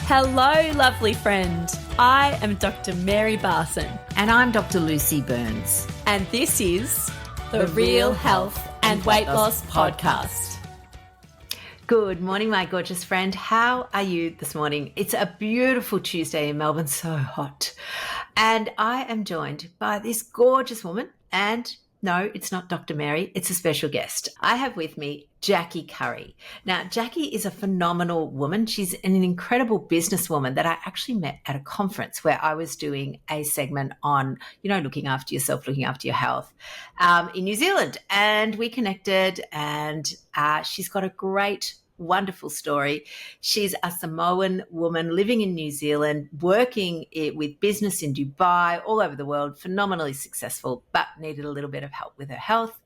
Hello, lovely friend. I am Dr. Mary Barson. And I'm Dr. Lucy Burns. And this is the Real Health and Weight Loss Podcast. Good morning, my gorgeous friend. How are you this morning? It's a beautiful Tuesday in Melbourne, so hot. And I am joined by this gorgeous woman. And no, it's not Dr. Mary, it's a special guest. I have with me Jackie Curry. Now, Jackie is a phenomenal woman. She's an incredible businesswoman that I actually met at a conference where I was doing a segment on, looking after yourself, looking after your health in New Zealand. And we connected, and she's got a great, wonderful story. She's a Samoan woman living in New Zealand, working with business in Dubai, all over the world, phenomenally successful, but needed a little bit of help with her health.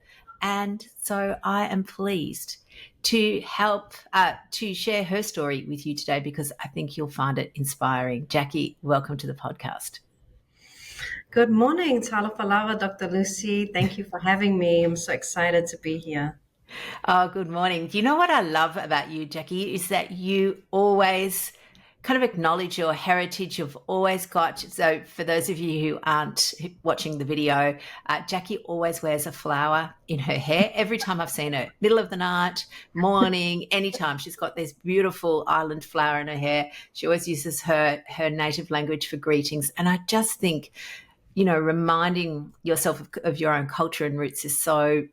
And so I am pleased to help to share her story with you today because I think you'll find it inspiring. Jackie, welcome to the podcast. Good morning, Talofa Lava, Dr. Lucy. Thank you for having me. I'm so excited to be here. Oh, good morning. Do you know what I love about you, Jackie, is that you always kind of acknowledge your heritage. You've always got, so for those of you who aren't watching the video, Jackie always wears a flower in her hair. Every time I've seen her, middle of the night, morning, anytime, she's got this beautiful island flower in her hair. She always uses her native language for greetings. And I just think, reminding yourself of your own culture and roots is so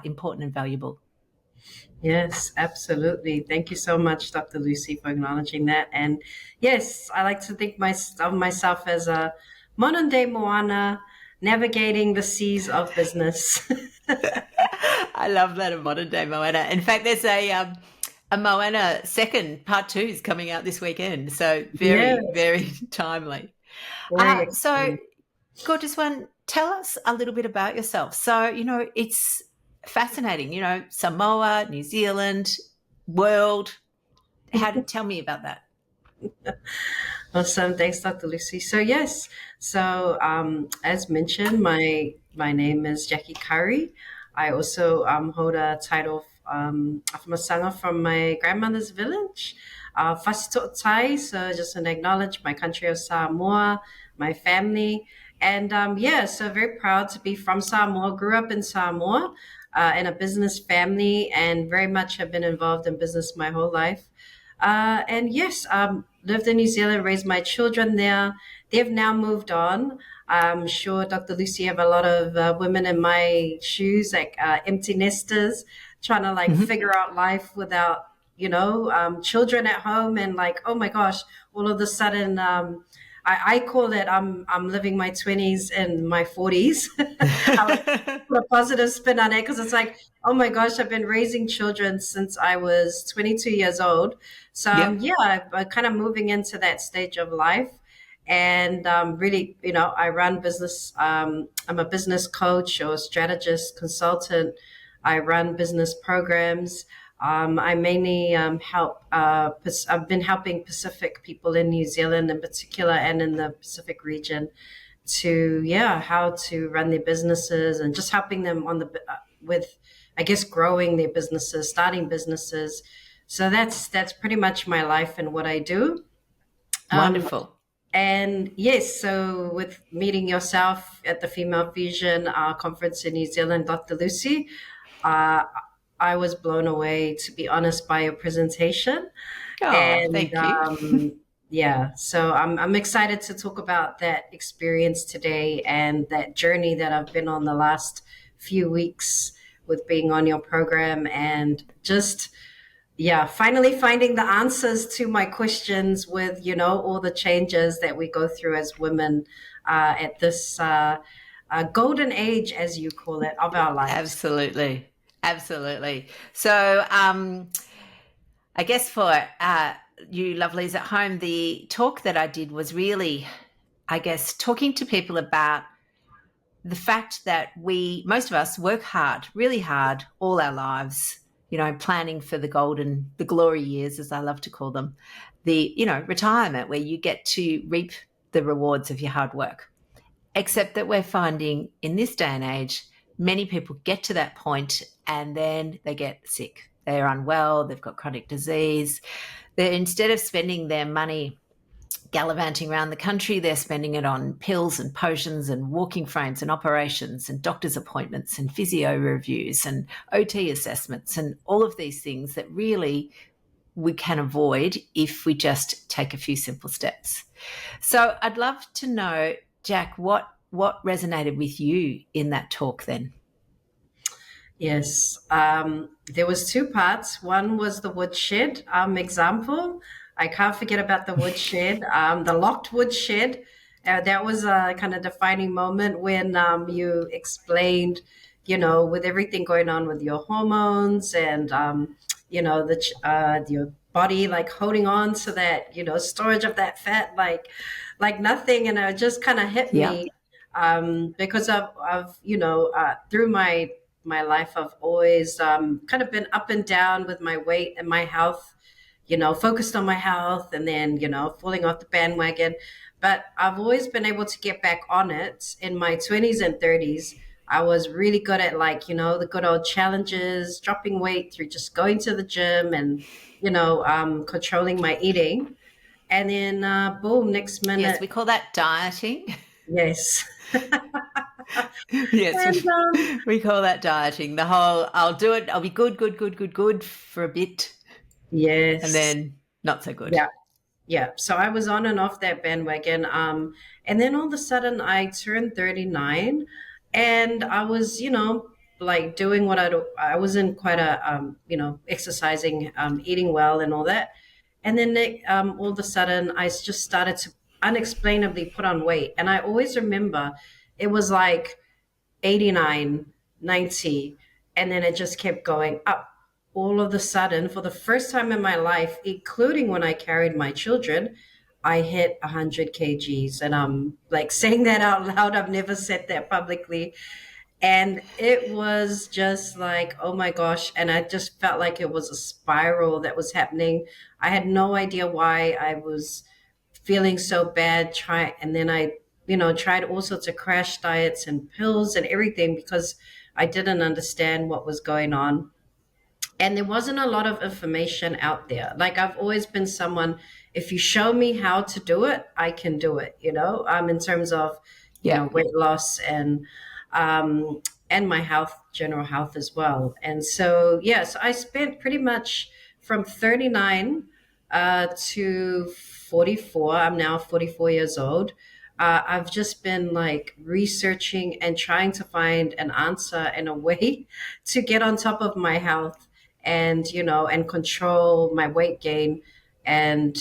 important and valuable. Yes, absolutely. Thank you so much, Dr. Lucy, for acknowledging that. And yes, I like to think of myself as a modern day Moana navigating the seas of business. I love that, a modern day Moana. In fact, there's a Moana second, part 2 is coming out this weekend. So very timely. So gorgeous one, tell us a little bit about yourself. So, it's fascinating, Samoa, New Zealand, world. Tell me about that. Awesome. Thanks, Dr. Lucy. So, yes. So, as mentioned, my name is Jackie Curry. I also hold a title of Masanga from my grandmother's village, Fasito'otai. So, just to acknowledge my country of Samoa, my family. And so very proud to be from Samoa, grew up in Samoa in a business family and very much have been involved in business my whole life. Lived in New Zealand, raised my children there. They've now moved on. I'm sure, Dr. Lucy, have a lot of women in my shoes, like empty nesters, trying to figure out life without, children at home and oh my gosh, all of a sudden, I call it I'm living my 20s and my 40s. I put a positive spin on it because it's oh my gosh, I've been raising children since I was 22 years old. So I'm kind of moving into that stage of life. And really, I run business. I'm a business coach or strategist, consultant. I run business programs. I mainly help. I've been helping Pacific people in New Zealand in particular and in the Pacific region to how to run their businesses and just helping them with growing their businesses, starting businesses. So that's pretty much my life and what I do. Wonderful. And yes, so with meeting yourself at the Female Fusion conference in New Zealand, Dr. Lucy, I was blown away, to be honest, by your presentation. Oh, thank you. So I'm excited to talk about that experience today and that journey that I've been on the last few weeks with being on your program and just, finally finding the answers to my questions with, all the changes that we go through as women at this golden age, as you call it, of our lives. Absolutely. So I guess for you lovelies at home, the talk that I did was really, talking to people about the fact that most of us work hard, really hard all our lives, planning for the glory years, as I love to call them, the, retirement where you get to reap the rewards of your hard work. Except that we're finding in this day and age, many people get to that point and then they get sick. They're unwell, they've got chronic disease. Instead of spending their money gallivanting around the country. They're spending it on pills and potions and walking frames and operations and doctor's appointments and physio reviews and OT assessments and all of these things that really we can avoid if we just take a few simple steps. So I'd love to know, Jack, what resonated with you in that talk then? Yes, there was two parts. One was the woodshed example. I can't forget about the woodshed, the locked woodshed. That was a kind of defining moment when you explained, with everything going on with your hormones and, your body like holding on to that, storage of that fat, like nothing. And it just kind of hit me because through my life, I've always kind of been up and down with my weight and my health, focused on my health and then, falling off the bandwagon. But I've always been able to get back on it in my 20s and 30s. I was really good at the good old challenges, dropping weight through just going to the gym and, controlling my eating. And then boom, next minute. Yes, we call that dieting. Yes. Yes, we call that dieting. The whole, I'll do it, I'll be good for a bit. Yes. And then not so good. Yeah. So I was on and off that bandwagon. And then all of a sudden I turned 39 and I was, doing what I was in quite a, exercising, eating well and all that. And then all of a sudden I just started to unexplainably put on weight. And I always remember it was like 89, 90, and then it just kept going up. All of a sudden, for the first time in my life, including when I carried my children, I hit 100 kgs. And I'm like saying that out loud. I've never said that publicly. And it was just like, oh my gosh. And I just felt like it was a spiral that was happening. I had no idea why I was feeling so bad. And then I tried all sorts of crash diets and pills and everything because I didn't understand what was going on. And there wasn't a lot of information out there. Like I've always been someone, if you show me how to do it, I can do it, in terms of, weight loss and my health, general health as well. And so, yes, I spent pretty much from 39 to 44. I'm now 44 years old. I've just been like researching and trying to find an answer and a way to get on top of my health and, and control my weight gain. And,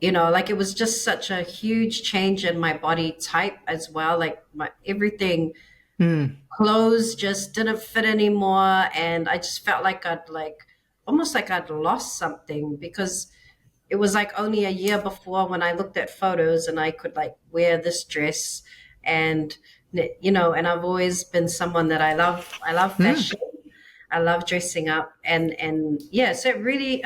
it was just such a huge change in my body type as well. Like everything, clothes just didn't fit anymore. And I just felt like almost like I'd lost something because it was like only a year before when I looked at photos and I could like wear this dress and, and I've always been someone that I love fashion. I love dressing up and so it really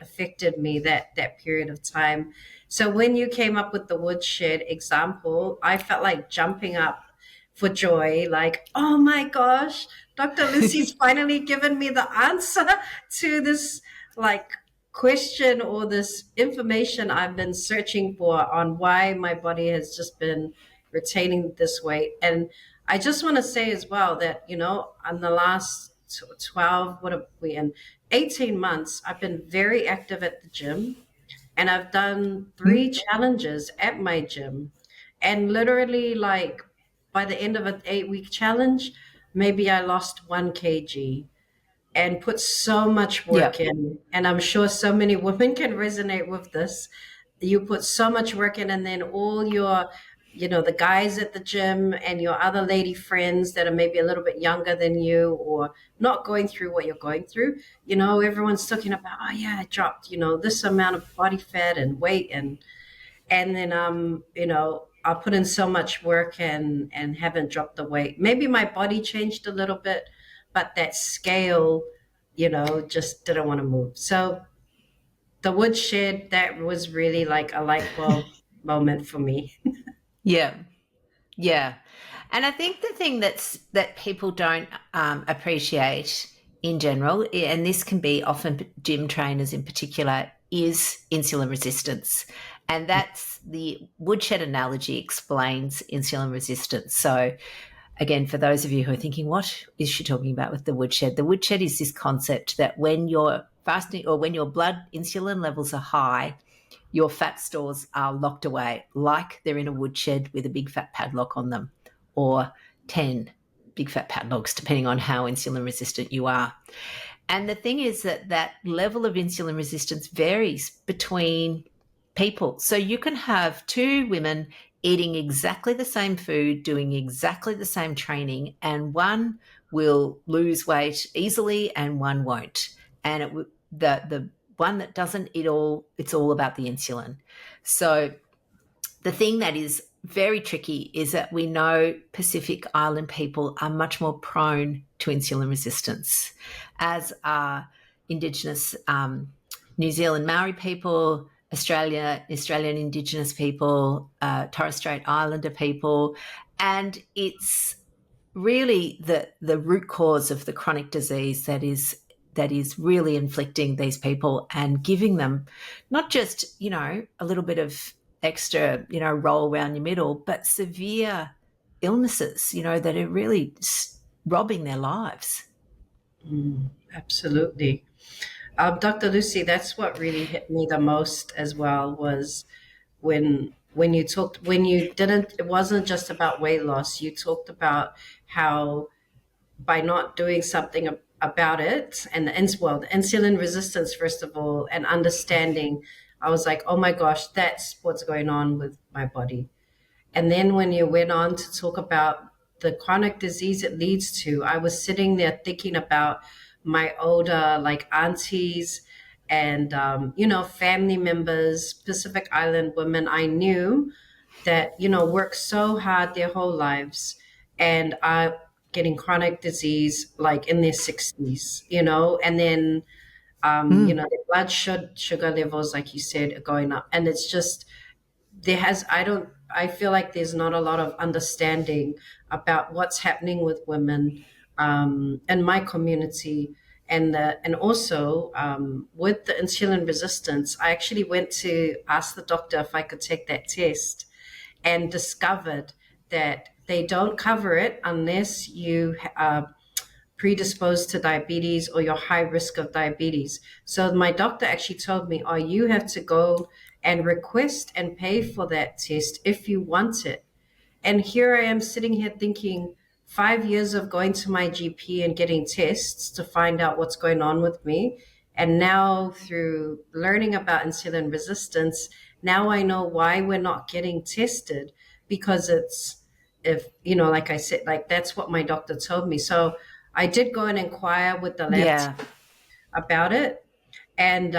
affected me that period of time. So when you came up with the woodshed example, I felt like jumping up for joy, like, oh my gosh, Dr. Lucy's finally given me the answer to this like question or this information I've been searching for on why my body has just been retaining this weight. And I just want to say as well that, in the last 18 months, I've been very active at the gym and I've done 3 challenges at my gym. And literally like by the end of an 8-week challenge, maybe I lost 1 kg and put so much work in. And I'm sure so many women can resonate with this. You put so much work in and then all your the guys at the gym and your other lady friends that are maybe a little bit younger than you or not going through what you're going through, everyone's talking about, oh yeah, I dropped, this amount of body fat and weight. And then, I put in so much work and haven't dropped the weight. Maybe my body changed a little bit, but that scale, just didn't want to move. So the woodshed, that was really like a light bulb moment for me. Yeah. And I think the thing that people don't appreciate in general, and this can be often gym trainers in particular, is insulin resistance. And that's the woodshed analogy explains insulin resistance. So again, for those of you who are thinking, what is she talking about with the woodshed? The woodshed is this concept that when you're fasting or when your blood insulin levels are high, your fat stores are locked away like they're in a woodshed with a big fat padlock on them, or 10 big fat padlocks, depending on how insulin resistant you are. And the thing is that level of insulin resistance varies between people. So you can have two women eating exactly the same food, doing exactly the same training, and one will lose weight easily and one won't. And the one that doesn't, it's all about the insulin. So the thing that is very tricky is that we know Pacific Island people are much more prone to insulin resistance, as are Indigenous New Zealand Maori people, Australian Indigenous people, Torres Strait Islander people, and it's really the root cause of the chronic disease that is really inflicting these people and giving them not just, a little bit of extra, roll around your middle, but severe illnesses, that are really robbing their lives. Absolutely. Dr. Lucy, that's what really hit me the most as well was when you didn't, it wasn't just about weight loss. You talked about how by not doing something about it and the insulin resistance, first of all, and understanding, I was like, oh my gosh, that's what's going on with my body. And then when you went on to talk about the chronic disease it leads to, I was sitting there thinking about my older like aunties and family members, Pacific Island women I knew that worked so hard their whole lives and are getting chronic disease like in their 60s, and then their blood sugar levels, like you said, are going up, and it's just I feel like there's not a lot of understanding about what's happening with women in my community. And also with the insulin resistance, I actually went to ask the doctor if I could take that test and discovered that they don't cover it unless you are predisposed to diabetes or you're high risk of diabetes. So my doctor actually told me, oh, you have to go and request and pay for that test if you want it. And here I am sitting here thinking 5 years of going to my GP and getting tests to find out what's going on with me. And now through learning about insulin resistance, now I know why we're not getting tested, because like I said, like that's what my doctor told me. So I did go and inquire with the lab about it. And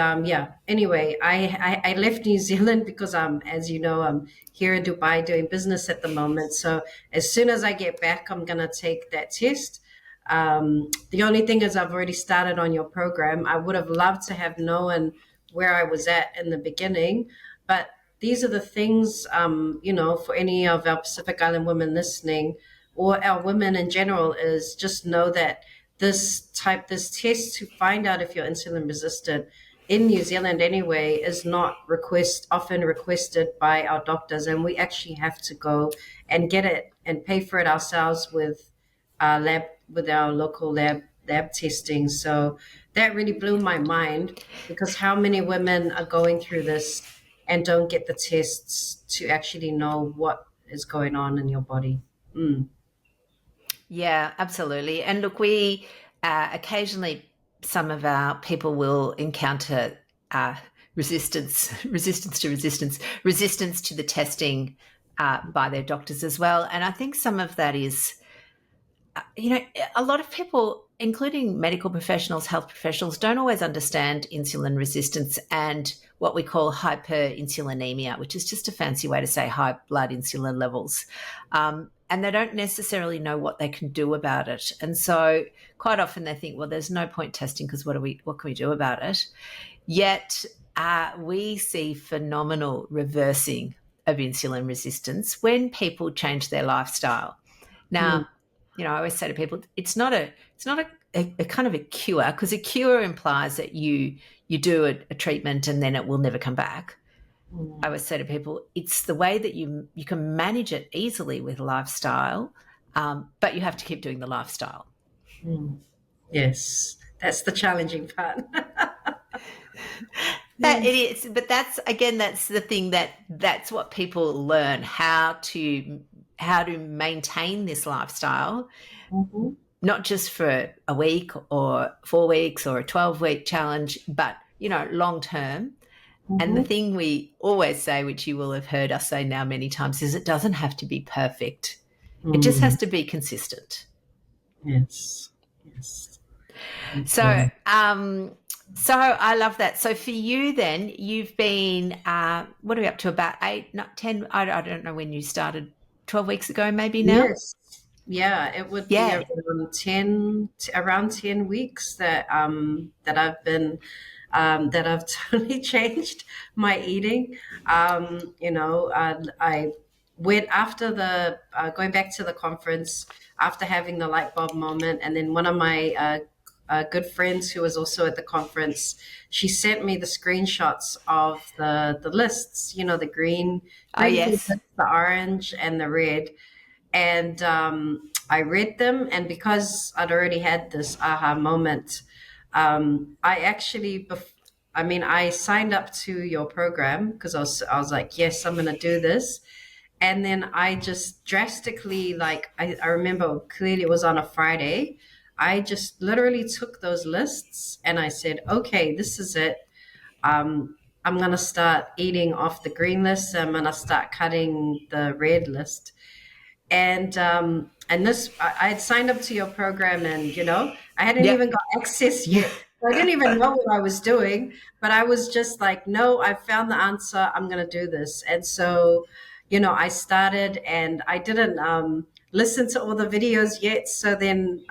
anyway, I left New Zealand because as you know, I'm here in Dubai doing business at the moment. So as soon as I get back, I'm going to take that test. The only thing is I've already started on your program. I would have loved to have known where I was at in the beginning, but these are the things, for any of our Pacific Island women listening or our women in general, is just know that this test to find out if you're insulin resistant in New Zealand anyway is not often requested by our doctors, and we actually have to go and get it and pay for it ourselves with our local lab testing. So that really blew my mind, because how many women are going through this and don't get the tests to actually know what is going on in your body. Yeah, absolutely. And look, we occasionally, some of our people will encounter resistance to the testing by their doctors as well. And I think some of that is, a lot of people, including medical professionals, health professionals, don't always understand insulin resistance and what we call hyperinsulinemia, which is just a fancy way to say high blood insulin levels. And they don't necessarily know what they can do about it. And so quite often they think, well, there's no point testing because what can we do about it? Yet we see phenomenal reversing of insulin resistance when people change their lifestyle. Now, I always say to people, it's not a a kind of a cure, because a cure implies that you do a treatment and then it will never come back. I always say to people, it's the way that you can manage it easily with lifestyle, but you have to keep doing the lifestyle. Yes, that's the challenging part. That it is, but that's the thing, that's what people learn, how to maintain this lifestyle, not just for a week or 4 weeks or a 12-week challenge, but long term. And the thing we always say, which you will have heard us say now many times, is it doesn't have to be perfect. It just has to be consistent. Yes. So, so I love that. So for you then, you've been, what are we up to, about 8, not 10, I don't know when you started, 12 weeks ago maybe now? Yes. Yeah, it would be around 10 weeks that I've been that I've totally changed my eating. I went after the going back to the conference after having the light bulb moment, and then one of my good friends who was also at the conference, she sent me the screenshots of the lists, the green, yes, the orange and the red. And I read them, and because I'd already had this aha moment, I signed up to your program because I was like, yes, I'm going to do this. And then I just drastically, I remember clearly it was on a Friday. I just literally took those lists and I said, okay, this is it. I'm going to start eating off the green list. I'm going to start cutting the red list. And this, I had signed up to your program, and I hadn't even got access yet. I didn't even know what I was doing, but I was just like, no, I found the answer. I'm going to do this. And so, I started, and I didn't listen to all the videos yet. So then,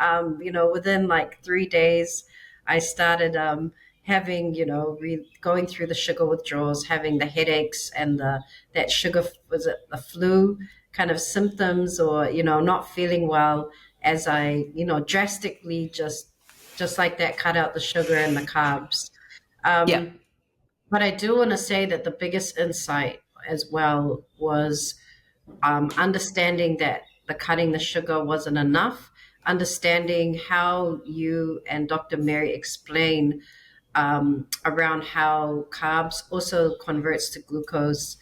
within like 3 days, I started having, going through the sugar withdrawals, having the headaches and that sugar, was it the flu kind of symptoms, or, not feeling well, as I, drastically just like that, cut out the sugar and the carbs. But I do want to say that the biggest insight as well was understanding that the cutting the sugar wasn't enough, understanding how you and Dr. Mary explain around how carbs also converts to glucose,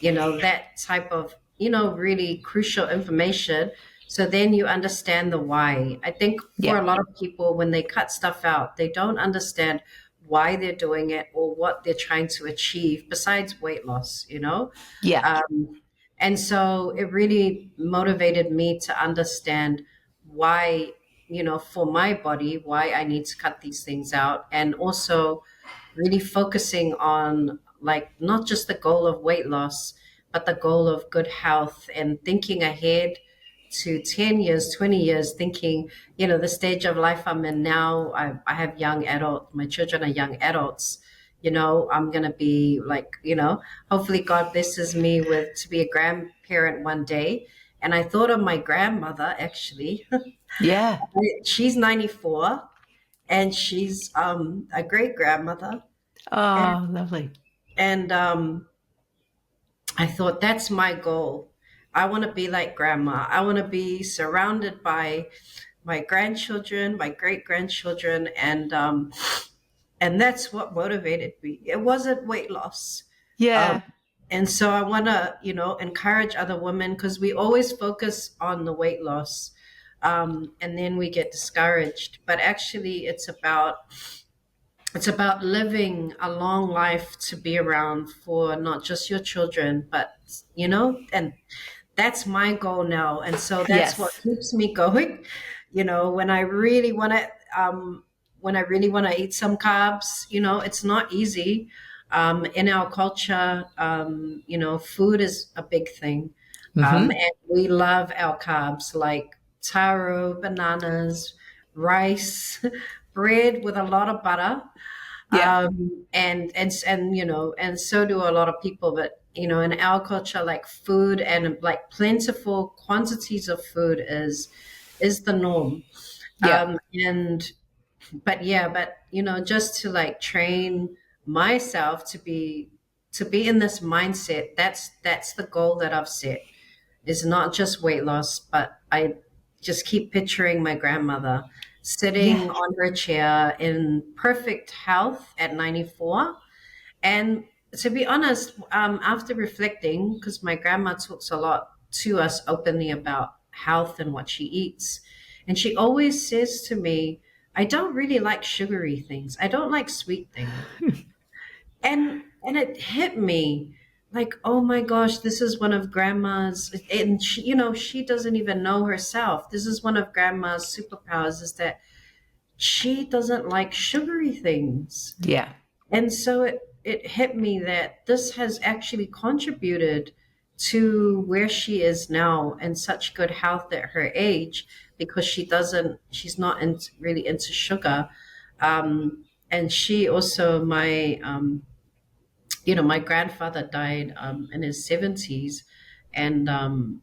that type of, really crucial information. So then you understand the why. I think for a lot of people, when they cut stuff out, they don't understand why they're doing it or what they're trying to achieve besides weight loss, and so it really motivated me to understand why, for my body, why I need to cut these things out, and also really focusing on not just the goal of weight loss, but the goal of good health, and thinking ahead to 10 years, 20 years, thinking, the stage of life I'm in now, I have young adults, my children are young adults, I'm going to be hopefully God blesses me to be a grandparent one day. And I thought of my grandmother, actually. Yeah. She's 94 and she's a great grandmother. Oh, lovely. And I thought, that's my goal. I want to be like grandma. I want to be surrounded by my grandchildren, my great grandchildren, and that's what motivated me. It wasn't weight loss. Yeah. And so I want to, encourage other women, because we always focus on the weight loss, and then we get discouraged. But actually, it's about living a long life to be around for not just your children, but, and that's my goal now. And so that's what keeps me going. When I really want to eat some carbs, it's not easy. In our culture, food is a big thing. And we love our carbs, like taro, bananas, rice, bread with a lot of butter. And so do a lot of people. But, in our culture, like food and like plentiful quantities of food is the norm. And but yeah, but just to like train myself to be in this mindset. That's the goal that I've set, is not just weight loss, but I just keep picturing my grandmother Yeah. sitting on her chair in perfect health at 94. And to be honest, after reflecting, because my grandma talks a lot to us openly about health and what she eats, and she always says to me, I don't really like sugary things. I don't like sweet things. And it hit me like, oh my gosh, this is one of grandma's, and she doesn't even know herself. This is one of grandma's superpowers, is that she doesn't like sugary things. Yeah. And so it hit me that this has actually contributed to where she is now in such good health at her age, because she's not really into sugar. And she also, my grandfather died in his 70s, and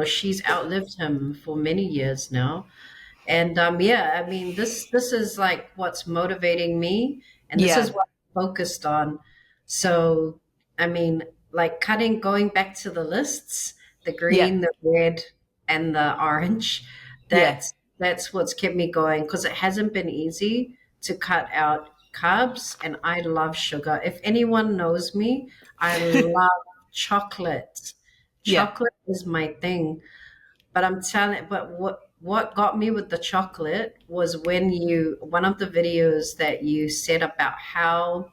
she's outlived him for many years now. And yeah, I mean, this is like what's motivating me, and this is Yeah. what I'm focused on. So, I mean, like going back to the lists, the Yeah. green, the red, and the orange. Yeah. That's what's kept me going, because it hasn't been easy to cut out carbs, and I love sugar. If anyone knows me, I love chocolate. Yeah. Chocolate is my thing. But what got me with the chocolate was when one of the videos that you said about how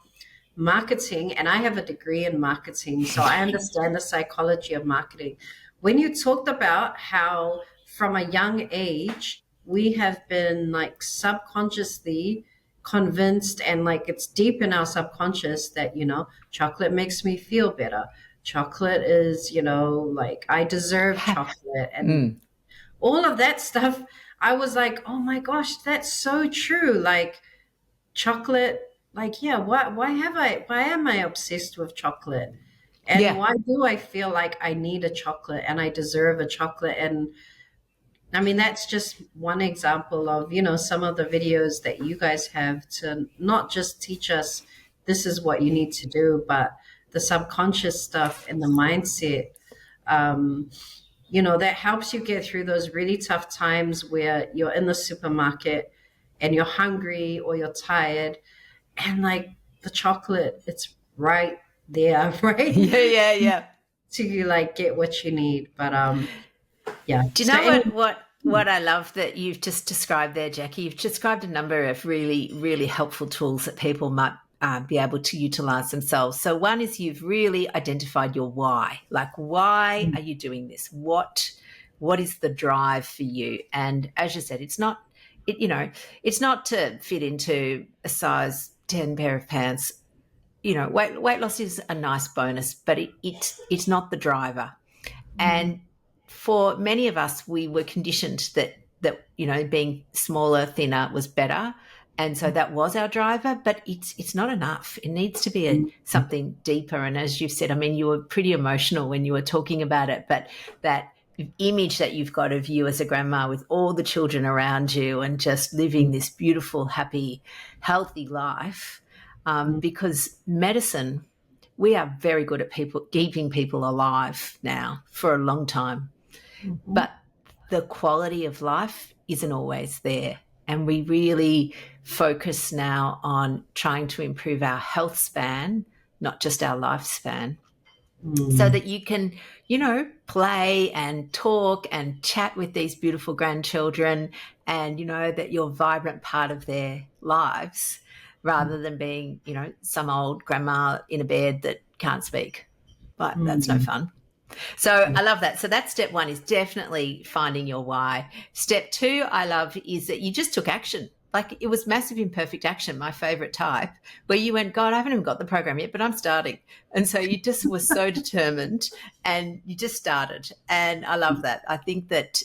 marketing, and I have a degree in marketing, so I understand the psychology of marketing. When you talked about how from a young age we have been like subconsciously convinced, and like it's deep in our subconscious, that chocolate makes me feel better. Chocolate is, like I deserve chocolate, and Mm. all of that stuff. I was like, oh my gosh, that's so true. Like chocolate, like, yeah, why am I obsessed with chocolate? And Yeah. why do I feel like I need a chocolate and I deserve a chocolate? And I mean, that's just one example of, some of the videos that you guys have, to not just teach us this is what you need to do, but the subconscious stuff and the mindset. Um, that helps you get through those really tough times where you're in the supermarket and you're hungry or you're tired, and like the chocolate, it's right there, right? Yeah. Yeah. Yeah. To like get what you need. But yeah. Do you So know anyway, what I love that you've just described there, Jackie? You've described a number of really, really helpful tools that people might be able to utilize themselves. So one is you've really identified your why. Like, why are you doing this? What is the drive for you? And as you said, it's not to fit into a size 10 pair of pants. Weight loss is a nice bonus, but it's not the driver. And for many of us, we were conditioned that being smaller, thinner was better, and so that was our driver. But it's not enough. It needs to be something deeper. And as you've said, I mean, you were pretty emotional when you were talking about it. But that image that you've got of you as a grandma with all the children around you and just living this beautiful, happy, healthy life, because medicine. We are very good at keeping people alive now for a long time, but the quality of life isn't always there. And we really focus now on trying to improve our health span, not just our lifespan, so that you can, play and talk and chat with these beautiful grandchildren, and, that you're a vibrant part of their lives, rather than being, some old grandma in a bed that can't speak. But that's no fun. So I love that. So that's step one, is definitely finding your why. Step two, I love, is that you just took action. Like, it was massive imperfect action, my favorite type, where you went, God, I haven't even got the program yet, but I'm starting. And so you just were so determined, and you just started. And I love that. I think that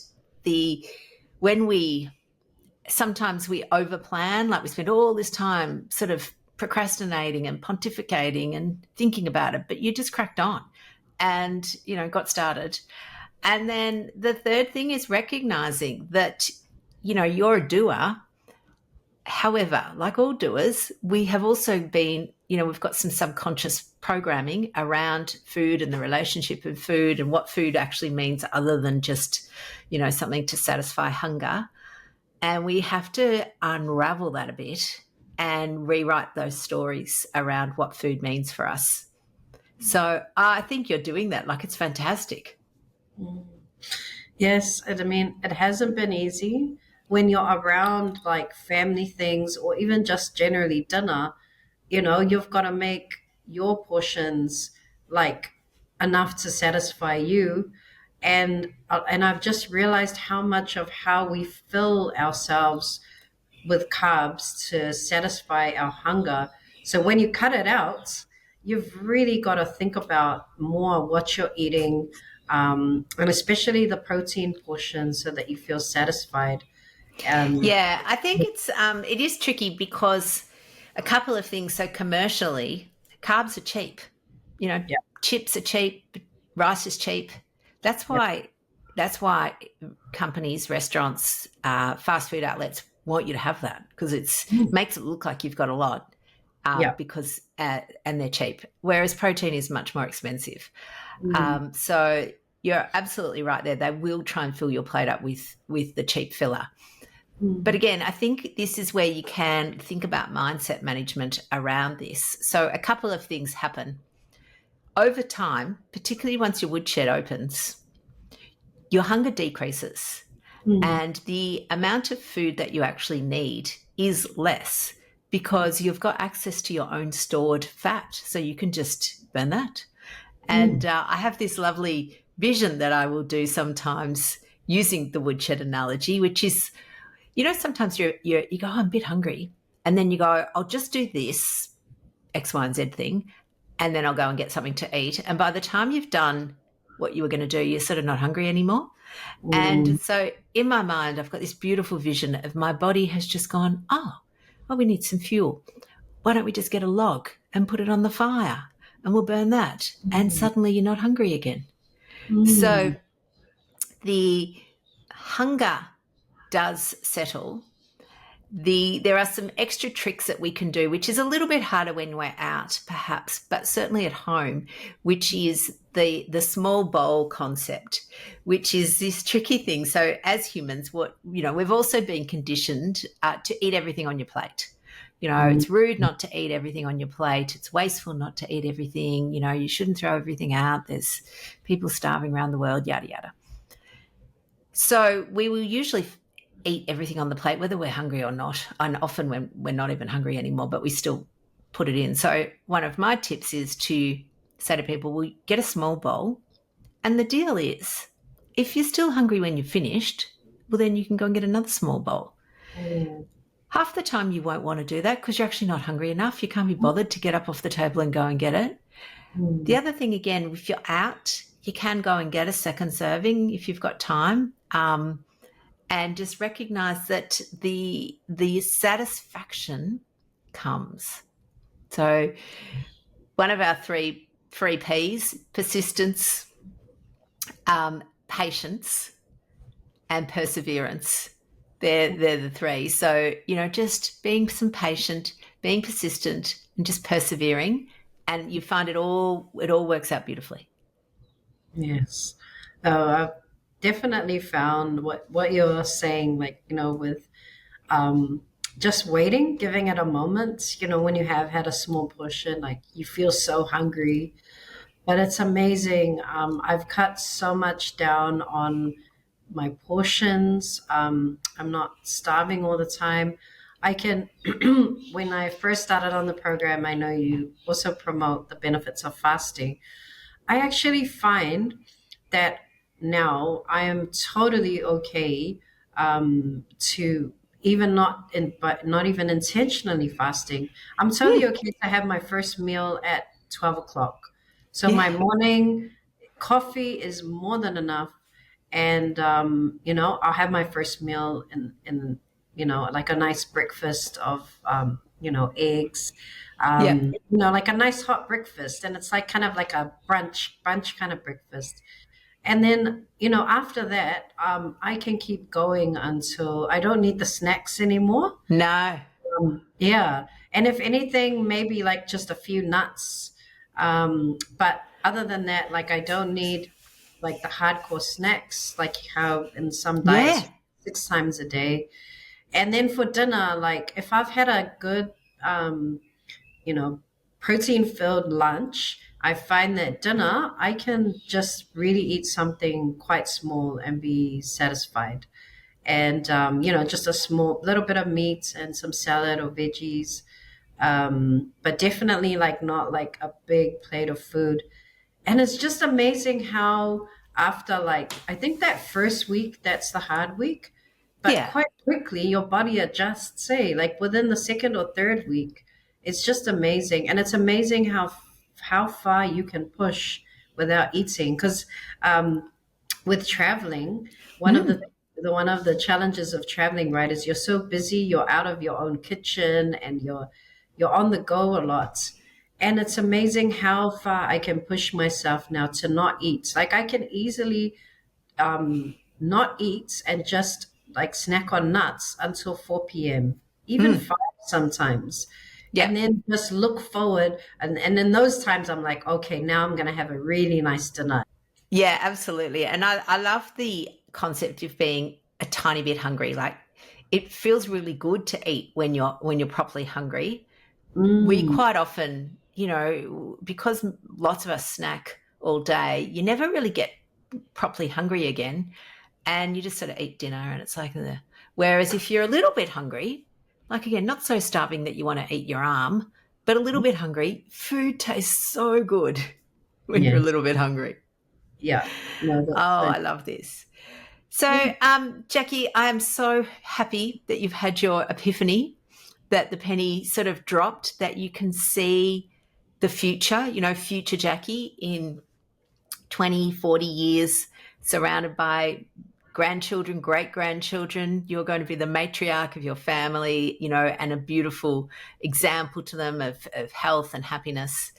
sometimes we overplan, like we spend all this time sort of procrastinating and pontificating and thinking about it, but you just cracked on and, got started. And then the third thing is recognizing that, you're a doer, However, like all doers, we have also been, we've got some subconscious programming around food and the relationship of food and what food actually means other than just, something to satisfy hunger. And we have to unravel that a bit and rewrite those stories around what food means for us. So I think you're doing that. Like, it's fantastic. Yes, and I mean, it hasn't been easy when you're around like family things or even just generally dinner. You've got to make your portions like enough to satisfy you. And I've just realized how much of how we fill ourselves with carbs to satisfy our hunger. So when you cut it out, you've really got to think about more what you're eating, and especially the protein portion, so that you feel satisfied. Yeah, I think it is tricky because a couple of things. So commercially, carbs are cheap. Yeah, Chips are cheap, rice is cheap. That's yeah, why companies, restaurants, fast food outlets want you to have that, because it makes it look like you've got a lot, yeah. because and they're cheap. Whereas protein is much more expensive. Mm. So you're absolutely right there. They will try and fill your plate up with the cheap filler. But again, I think this is where you can think about mindset management around this. So a couple of things happen. Over time, particularly once your woodshed opens, your hunger decreases and the amount of food that you actually need is less, because you've got access to your own stored fat. So you can just burn that. And I have this lovely vision that I will do sometimes using the woodshed analogy, which is, sometimes you go, oh, I'm a bit hungry. And then you go, I'll just do this X, Y, and Z thing. And then I'll go and get something to eat. And by the time you've done what you were going to do, you're sort of not hungry anymore. And so in my mind, I've got this beautiful vision of my body has just gone, oh, we need some fuel. Why don't we just get a log and put it on the fire and we'll burn that? And suddenly you're not hungry again. So the hunger does settle. There are some extra tricks that we can do, which is a little bit harder when we're out, perhaps, but certainly at home, which is the small bowl concept, which is this tricky thing. So as humans, we've also been conditioned to eat everything on your plate. It's rude not to eat everything on your plate. It's wasteful not to eat everything. You shouldn't throw everything out. There's people starving around the world, yada, yada. So we will usually eat everything on the plate, whether we're hungry or not. And often when we're not even hungry anymore, but we still put it in. So one of my tips is to say to people, well, get a small bowl. And the deal is, if you're still hungry when you've finished, well, then you can go and get another small bowl. Half the time you won't want to do that because you're actually not hungry enough. You can't be bothered to get up off the table and go and get it. The other thing, again, if you're out, you can go and get a second serving if you've got time. And just recognize that the satisfaction comes. So one of our three P's, persistence, patience, and perseverance. They're the three. So, just being patient, being persistent, and just persevering, and you find it all works out beautifully. Yes. I've definitely found what you're saying, with just waiting, giving it a moment, when you have had a small portion, like you feel so hungry, but it's amazing. I've cut so much down on my portions. I'm not starving all the time. I can, when I first started on the program, I know you also promote the benefits of fasting. I actually find that now I am totally okay, to even but not even intentionally fasting. I'm totally okay to have my first meal at 12 o'clock. So my morning coffee is more than enough. And, I'll have my first meal in like a nice breakfast of, eggs, like a nice hot breakfast. And it's like kind of like a brunch kind of breakfast. And then, after that, I can keep going until I don't need the snacks anymore. No. Yeah. And if anything, maybe like just a few nuts. But other than that, like I don't need like the hardcore snacks, like how in some diets Yeah. you 6 times a day. And then for dinner, like if I've had a good, um, you know, protein filled lunch, I find that dinner, I can just really eat something quite small and be satisfied. And, just a small little bit of meat and some salad or veggies. But definitely like not like a big plate of food. And it's just amazing how after like I think that first week, that's the hard week, but Yeah. quite quickly your body adjusts, say, like within the second or third week. It's just amazing. And it's amazing how far you can push without eating. Because with traveling, one of Mm. the one of the challenges of traveling, right, is you're so busy, you're out of your own kitchen and you're on the go a lot. And it's amazing how far I can push myself now to not eat. Like I can easily not eat and just like snack on nuts until 4 p.m., even Mm. 5 sometimes. Yeah. And then just look forward. And in those times, I'm like, okay, now I'm going to have a really nice dinner. Yeah, absolutely. And I love the concept of being a tiny bit hungry. Like it feels really good to eat when you're properly hungry. We Mm, quite often, because lots of us snack all day, you never really get properly hungry again, and you just sort of eat dinner and it's like whereas if you're a little bit hungry, like again, not so starving that you want to eat your arm, but a little bit hungry, food tastes so good when you're a yes. little bit hungry. Yeah. No, Oh, that's so I love this. So, Jackie, I am so happy that you've had your epiphany, that the penny sort of dropped, that you can see the future, future Jackie in 20, 40 years, surrounded by grandchildren, great grandchildren. You're going to be the matriarch of your family, and a beautiful example to them of health and happiness.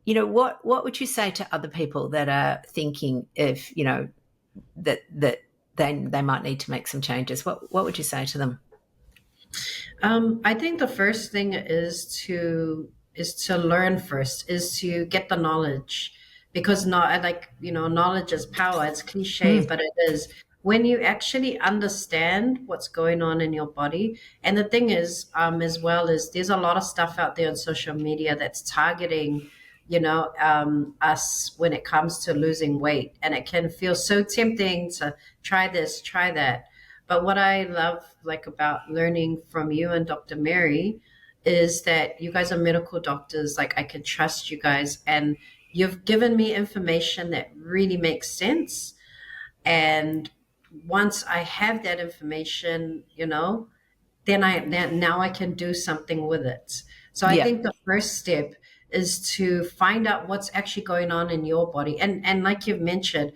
What would you say to other people that are thinking if, that they might need to make some changes? What would you say to them? I think the first thing is to learn first, is to get the knowledge, because not like knowledge is power. It's cliche, Mm. but it is when you actually understand what's going on in your body. And the thing is, as well, is there's a lot of stuff out there on social media that's targeting, us when it comes to losing weight, and it can feel so tempting to try this, try that. But what I love like about learning from you and Dr. Mary is that you guys are medical doctors. Like I can trust you guys, and you've given me information that really makes sense. And once I have that information, then now I can do something with it. So I Yeah. think the first step is to find out what's actually going on in your body. And like you've mentioned,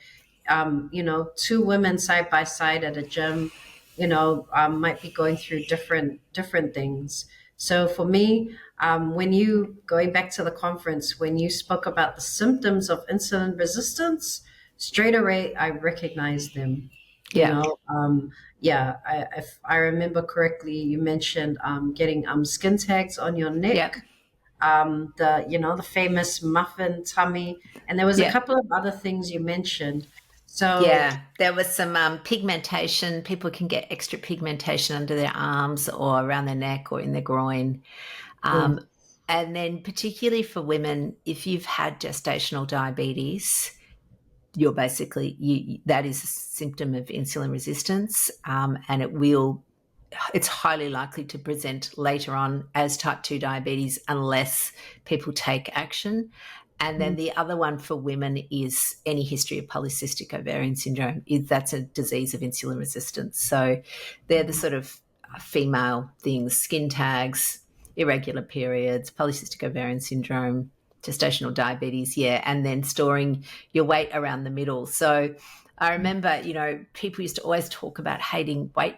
two women side by side at a gym, might be going through different things. So for me, when you going back to the conference, when you spoke about the symptoms of insulin resistance, straight away I recognized them. You Yeah. know, yeah, if I remember correctly, you mentioned getting skin tags on your Yeah. neck, the famous muffin tummy, and there was a Yeah. couple of other things you mentioned. So Yeah, there was some pigmentation. People can get extra pigmentation under their arms or around their neck or in their groin. yeah, Um, and then, particularly for women, if you've had gestational diabetes, you're basically that is a symptom of insulin resistance, and it's highly likely to present later on as type 2 diabetes unless people take action. And then the other one for women is any history of polycystic ovarian syndrome. That's a disease of insulin resistance. So they're the sort of female things: skin tags, irregular periods, polycystic ovarian syndrome, gestational diabetes, yeah, and then storing your weight around the middle. So I remember, people used to always talk about hating weight,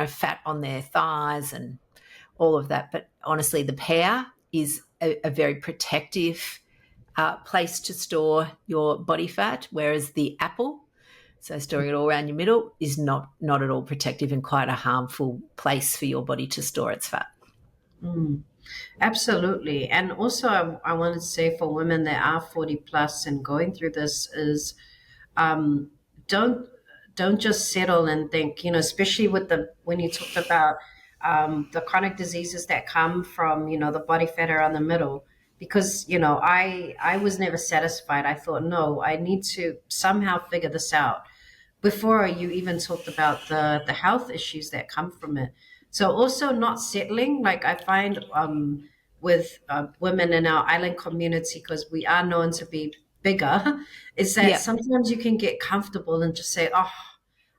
fat on their thighs and all of that. But honestly, the pear is a very protective place to store your body fat, whereas the apple, so storing it all around your middle, is not at all protective and quite a harmful place for your body to store its fat. Mm. Absolutely. And also, I wanted to say for women that are 40 plus and going through this is um, don't don't just settle and think, especially with the when you talked about the chronic diseases that come from, the body fat around the middle. Because, I was never satisfied. I thought, no, I need to somehow figure this out before you even talked about the health issues that come from it. So also not settling, like I find with women in our island community, because we are known to be bigger, is that Yeah. sometimes you can get comfortable and just say, oh,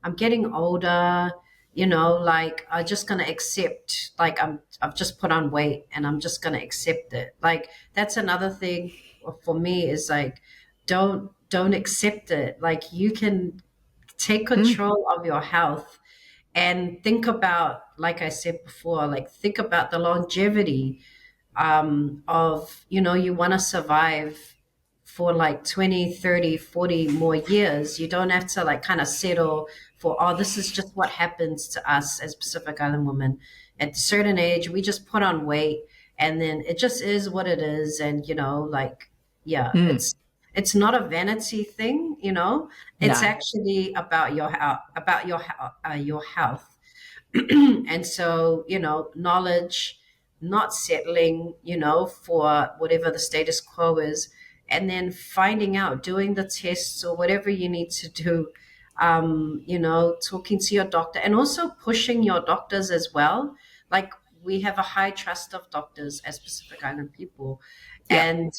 I'm getting older, like I'm just gonna accept, like I've just put on weight and I'm just gonna accept it. Like that's another thing for me is like don't accept it. Like you can take Mm. control of your health and think about, like I said before, like think about the longevity of, you want to survive for like 20, 30, 40 more years. You don't have to like kind of settle for, oh, this is just what happens to us as Pacific Island women. At a certain age, we just put on weight and then it just is what it is. And, like, yeah, Mm. it's not a vanity thing, it's No. actually about your health. And so, knowledge, not settling, for whatever the status quo is, and then finding out, doing the tests or whatever you need to do, talking to your doctor and also pushing your doctors as well. Like we have a high trust of doctors as Pacific Island people. Yeah. And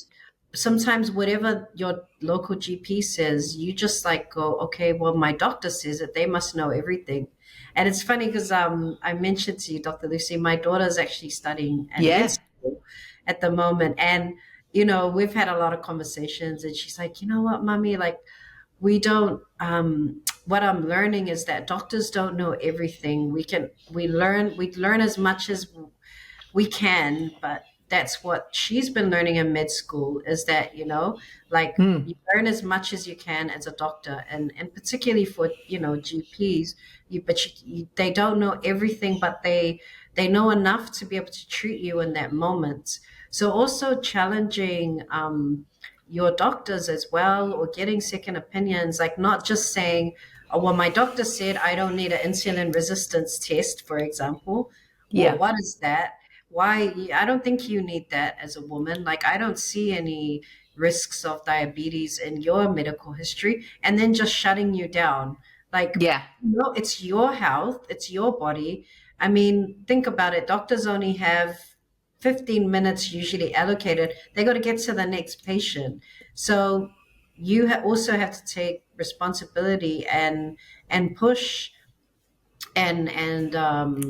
sometimes whatever your local GP says, you just like go, okay, well, my doctor says it, they must know everything. And it's funny because I mentioned to you, Dr. Lucy, my daughter's actually studying at med Yeah. school at the moment. And, we've had a lot of conversations and she's like, you know what, mommy, like we don't, what I'm learning is that doctors don't know everything. We learn as much as we can, but that's what she's been learning in med school is that, like Mm. you learn as much as you can as a doctor and particularly for, GPs, they don't know everything, but they know enough to be able to treat you in that moment. So also challenging your doctors as well or getting second opinions, like not just saying, oh, well, my doctor said I don't need an insulin resistance test, for example. Well, Yeah. what is that? Why? I don't think you need that as a woman. Like, I don't see any risks of diabetes in your medical history, and then just shutting you down. Like, Yeah. no, it's your health, it's your body. I mean, think about it. Doctors only have 15 minutes usually allocated. They got to get to the next patient. So you also have to take responsibility and push and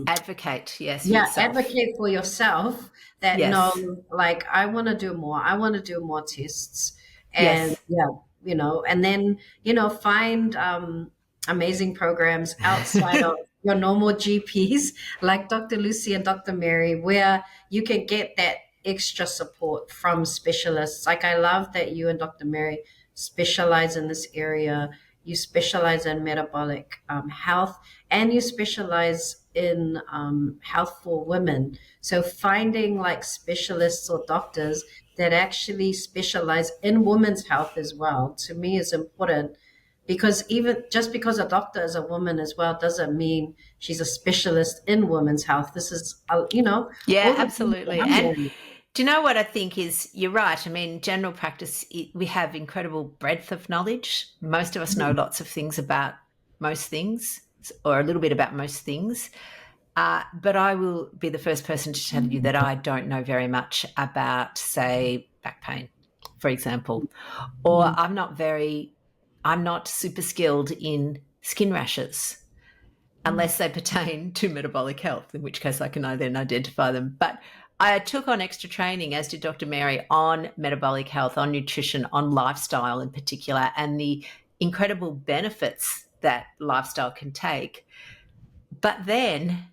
Advocate, yes, for yeah, yourself. advocate for yourself that no, Yes. like I want to do more. I want to do more tests. And Yes. yeah, and then, find amazing programs outside of your normal GPs like Dr. Lucy and Dr. Mary, where you can get that extra support from specialists. Like I love that you and Dr. Mary specialize in this area. You specialize in metabolic health and you specialize in health for women. So finding like specialists or doctors that actually specialize in women's health as well, to me is important because even just because a doctor is a woman as well doesn't mean she's a specialist in women's health. This is, Yeah, all the things that absolutely. I'm And learning. do you know what I think is you're right. I mean, general practice, we have incredible breadth of knowledge. Most of us know lots of things about most things or a little bit about most things. But I will be the first person to tell you that I don't know very much about, say, back pain, for example, or Mm, I'm not super skilled in skin rashes mm, unless they pertain to metabolic health, in which case I can then identify them. But I took on extra training, as did Dr. Mary, on metabolic health, on nutrition, on lifestyle in particular, and the incredible benefits that lifestyle can take. But then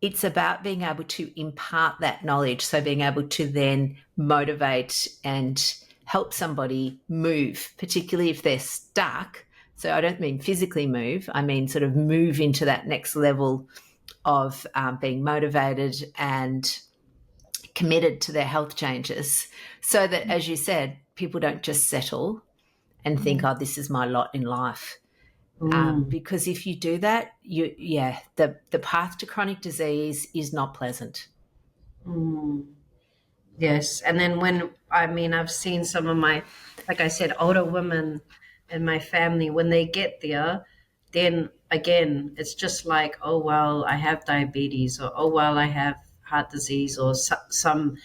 it's about being able to impart that knowledge. So being able to then motivate and help somebody move, particularly if they're stuck. So I don't mean physically move, I mean sort of move into that next level of being motivated and committed to their health changes, so that, as you said, people don't just settle and think, oh, this is my lot in life. Because if you do that, the path to chronic disease is not pleasant. Yes. And then I've seen some of my, like I said, older women in my family, when they get there, then again, it's just like, oh, well, I have diabetes, or, oh, well, I have heart disease, or some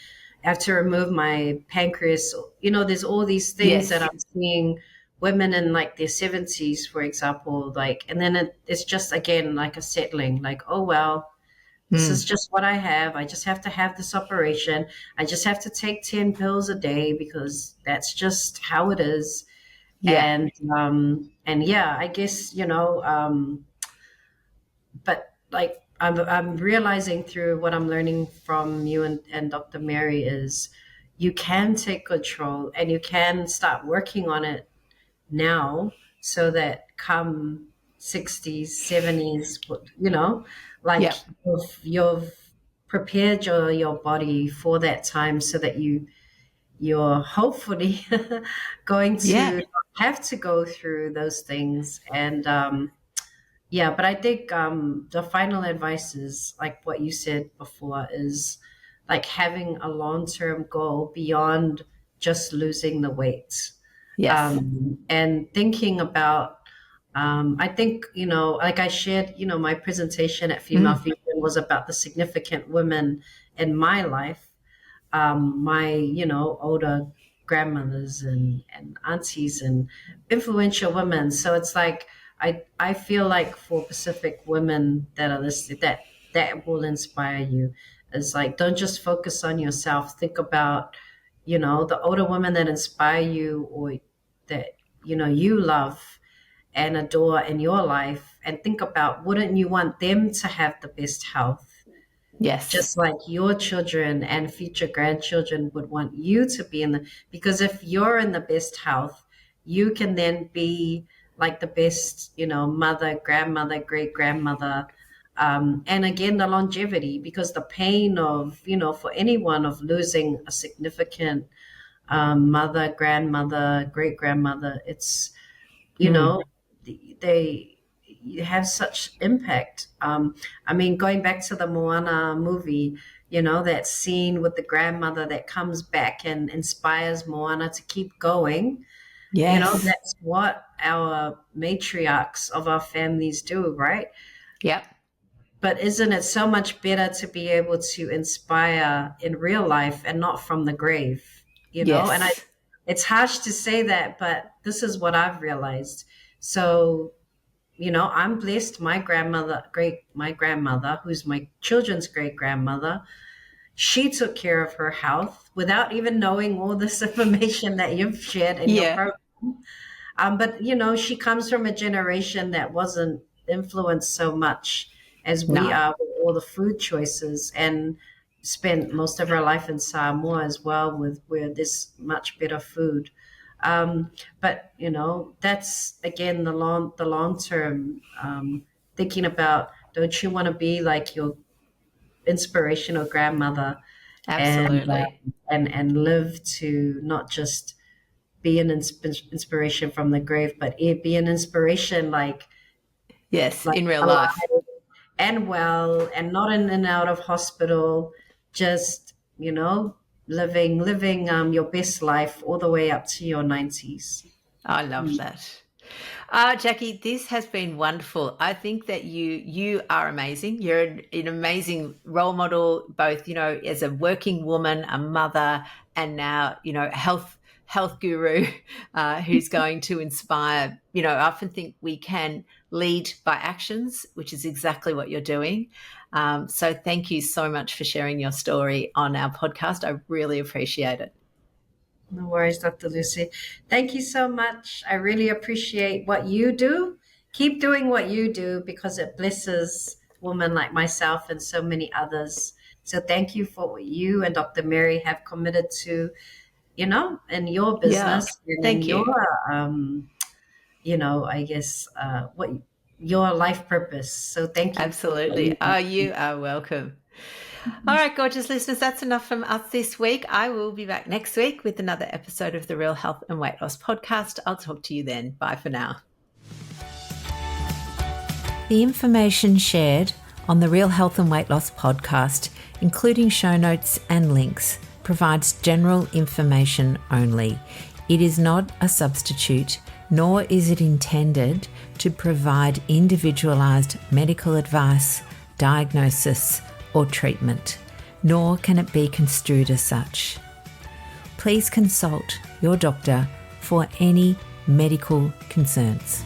I have to remove my pancreas. There's all these things that I'm seeing women in like their 70s, for example, like, and then it's just, again, like a settling, like, oh, well, this is just what I have. I just have to have this operation. I just have to take 10 pills a day because that's just how it is. Yeah. And yeah, I guess, but like I'm realizing through what I'm learning from you and Dr. Mary is you can take control and you can start working on it now, so that come 60s, 70s, like you've prepared your body for that time, so that you're hopefully going to have to go through those things. And but I think the final advice is like what you said before, is like having a long-term goal beyond just losing the weight. Yes. And thinking about, I think, like I shared, my presentation at Female Fusion was about the significant women in my life, my, older grandmothers and aunties and influential women. So it's like, I feel like for Pacific women that are listening, that will inspire you. It's like, don't just focus on yourself. Think about, the older women that inspire you, or that, you love and adore in your life, and think about, wouldn't you want them to have the best health? Yes. Just like your children and future grandchildren would want you to be because if you're in the best health, you can then be like the best, mother, grandmother, great grandmother. And again, the longevity, because the pain of, for anyone, of losing a significant mother, grandmother, great grandmother, it's, they have such impact. Going back to the Moana movie, that scene with the grandmother that comes back and inspires Moana to keep going. Yes. That's what our matriarchs of our families do, right? Yep. But isn't it so much better to be able to inspire in real life and not from the grave? Yes. And it's harsh to say that, but this is what I've realized. So, I'm blessed. My grandmother, who's my children's great grandmother, she took care of her health without even knowing all this information that you've shared in your program. But, she comes from a generation that wasn't influenced so much as we are with all the food choices, and spent most of her life in Samoa as well, where there's much better food. But that's again the long term, thinking about, don't you want to be like your inspirational grandmother? Absolutely. And live to not just be an inspiration from the grave, but be an inspiration yes, in real alive life. and well, and not in and out of hospital, just living your best life all the way up to your 90s. I love that. Jackie, this has been wonderful. I think that you are amazing. You're an amazing role model, both, as a working woman, a mother, and now, health guru who's going to inspire. I often think we can lead by actions, which is exactly what you're doing. So thank you so much for sharing your story on our podcast. I really appreciate it. No worries, Dr. Lucy. Thank you so much. I really appreciate what you do. Keep doing what you do, because it blesses women like myself and so many others. So thank you for what you and Dr. Mary have committed to, in your business. Yeah, and thank in you. Your, I guess, what your life purpose. So thank you. Absolutely. You are welcome. All right, gorgeous listeners, that's enough from us this week. I will be back next week with another episode of the Real Health and Weight Loss Podcast. I'll talk to you then. Bye for now. The information shared on the Real Health and Weight Loss Podcast, including show notes and links, provides general information only. It is not a substitute, nor is it intended to provide individualized medical advice, diagnosis, or treatment, nor can it be construed as such. Please consult your doctor for any medical concerns.